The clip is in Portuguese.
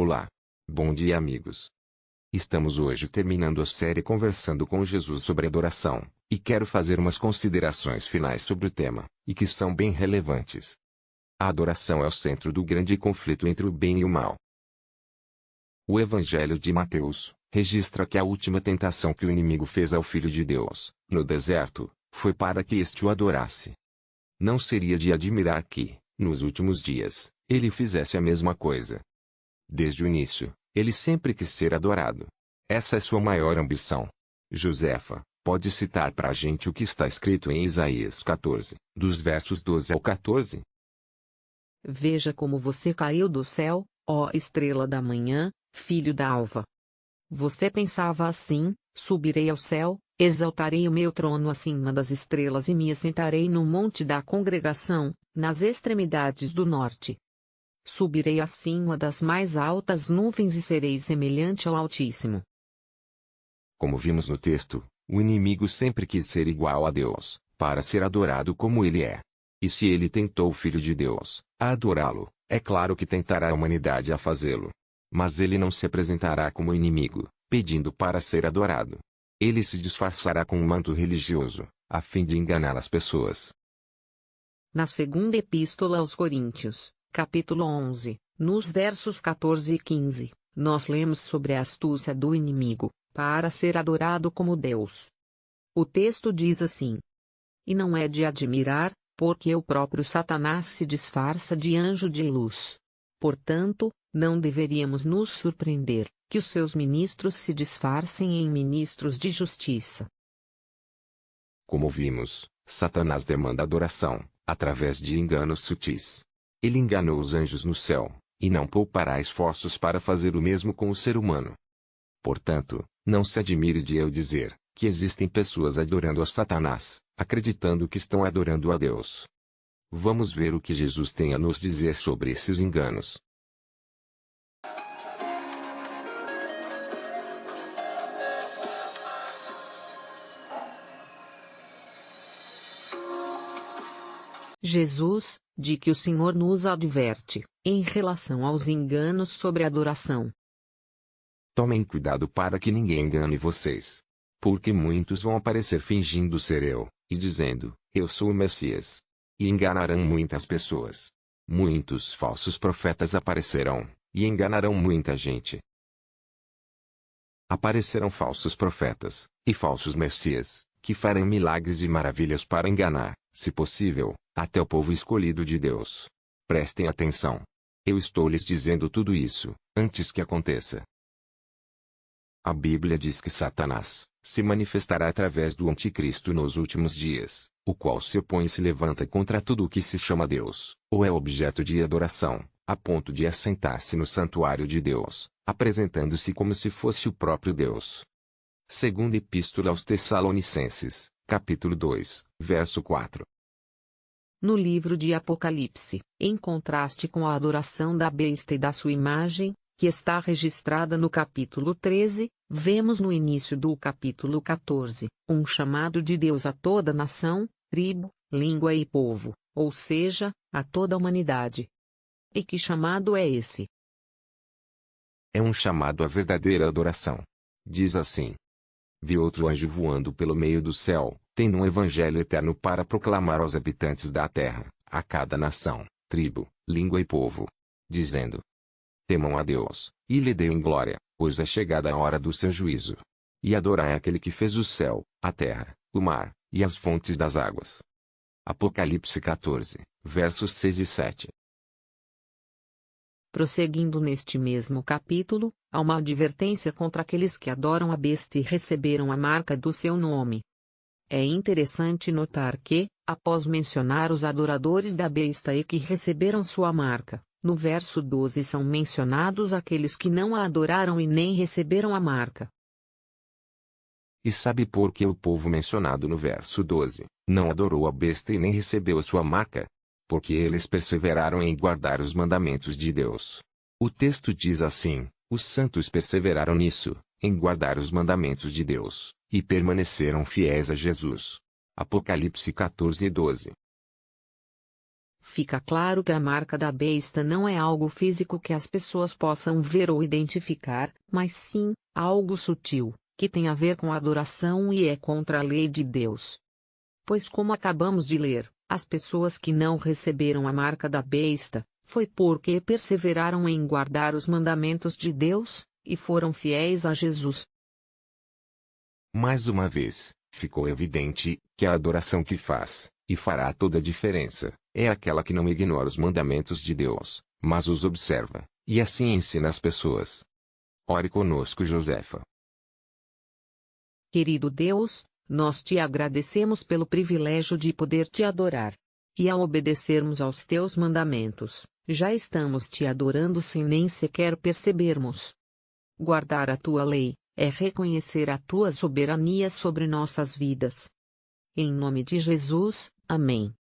Olá. Bom dia, amigos. Estamos hoje terminando a série Conversando com Jesus sobre adoração, e quero fazer umas considerações finais sobre o tema, e que são bem relevantes. A adoração é o centro do grande conflito entre o bem e o mal. O Evangelho de Mateus registra que a última tentação que o inimigo fez ao Filho de Deus, no deserto, foi para que este o adorasse. Não seria de admirar que, nos últimos dias, ele fizesse a mesma coisa. Desde o início, ele sempre quis ser adorado. Essa é sua maior ambição. Josefa, pode citar para a gente o que está escrito em Isaías 14, dos versos 12 ao 14? Veja como você caiu do céu, ó estrela da manhã, filho da alva. Você pensava assim: subirei ao céu, exaltarei o meu trono acima das estrelas e me assentarei no monte da congregação, nas extremidades do norte. Subirei acima das mais altas nuvens e serei semelhante ao Altíssimo. Como vimos no texto, o inimigo sempre quis ser igual a Deus, para ser adorado como ele é. E se ele tentou o Filho de Deus a adorá-lo, é claro que tentará a humanidade a fazê-lo. Mas ele não se apresentará como inimigo, pedindo para ser adorado. Ele se disfarçará com um manto religioso, a fim de enganar as pessoas. Na segunda epístola aos Coríntios, capítulo 11, nos versos 14 e 15, nós lemos sobre a astúcia do inimigo, para ser adorado como Deus. O texto diz assim: E não é de admirar, porque o próprio Satanás se disfarça de anjo de luz. Portanto, não deveríamos nos surpreender que os seus ministros se disfarcem em ministros de justiça. Como vimos, Satanás demanda adoração, através de enganos sutis. Ele enganou os anjos no céu, e não poupará esforços para fazer o mesmo com o ser humano. Portanto, não se admire de eu dizer que existem pessoas adorando a Satanás, acreditando que estão adorando a Deus. Vamos ver o que Jesus tem a nos dizer sobre esses enganos. Jesus, de que o Senhor nos adverte, em relação aos enganos sobre a adoração. Tomem cuidado para que ninguém engane vocês. Porque muitos vão aparecer fingindo ser eu, e dizendo: eu sou o Messias. E enganarão muitas pessoas. Muitos falsos profetas aparecerão, e enganarão muita gente. Aparecerão falsos profetas, e falsos messias, que farão milagres e maravilhas para enganar, se possível, até o povo escolhido de Deus. Prestem atenção. Eu estou lhes dizendo tudo isso, antes que aconteça. A Bíblia diz que Satanás se manifestará através do Anticristo nos últimos dias, o qual se opõe e se levanta contra tudo o que se chama Deus, ou é objeto de adoração, a ponto de assentar-se no santuário de Deus, apresentando-se como se fosse o próprio Deus. Segunda Epístola aos Tessalonicenses, capítulo 2, verso 4. No livro de Apocalipse, em contraste com a adoração da besta e da sua imagem, que está registrada no capítulo 13, vemos no início do capítulo 14, um chamado de Deus a toda nação, tribo, língua e povo, ou seja, a toda a humanidade. E que chamado é esse? É um chamado à verdadeira adoração. Diz assim: Vi outro anjo voando pelo meio do céu, tendo um evangelho eterno para proclamar aos habitantes da terra, a cada nação, tribo, língua e povo, dizendo: Temam a Deus, e lhe deem glória, pois é chegada a hora do seu juízo. E adorai aquele que fez o céu, a terra, o mar, e as fontes das águas. Apocalipse 14, versos 6 e 7. Prosseguindo neste mesmo capítulo, há uma advertência contra aqueles que adoram a besta e receberam a marca do seu nome. É interessante notar que, após mencionar os adoradores da besta e que receberam sua marca, no verso 12 são mencionados aqueles que não a adoraram e nem receberam a marca. E sabe por que o povo mencionado no verso 12 não adorou a besta e nem recebeu a sua marca? Porque eles perseveraram em guardar os mandamentos de Deus. O texto diz assim: os santos perseveraram nisso, em guardar os mandamentos de Deus, e permaneceram fiéis a Jesus. Apocalipse 14 e 12. Fica claro que a marca da besta não é algo físico que as pessoas possam ver ou identificar, mas sim, algo sutil, que tem a ver com a adoração e é contra a lei de Deus. Pois como acabamos de ler, as pessoas que não receberam a marca da besta, foi porque perseveraram em guardar os mandamentos de Deus, e foram fiéis a Jesus. Mais uma vez, ficou evidente que a adoração que faz, e fará toda a diferença, é aquela que não ignora os mandamentos de Deus, mas os observa, e assim ensina as pessoas. Ore conosco, Josefa. Querido Deus, nós te agradecemos pelo privilégio de poder te adorar. E ao obedecermos aos teus mandamentos, já estamos te adorando sem nem sequer percebermos. Guardar a tua lei é reconhecer a tua soberania sobre nossas vidas. Em nome de Jesus, amém.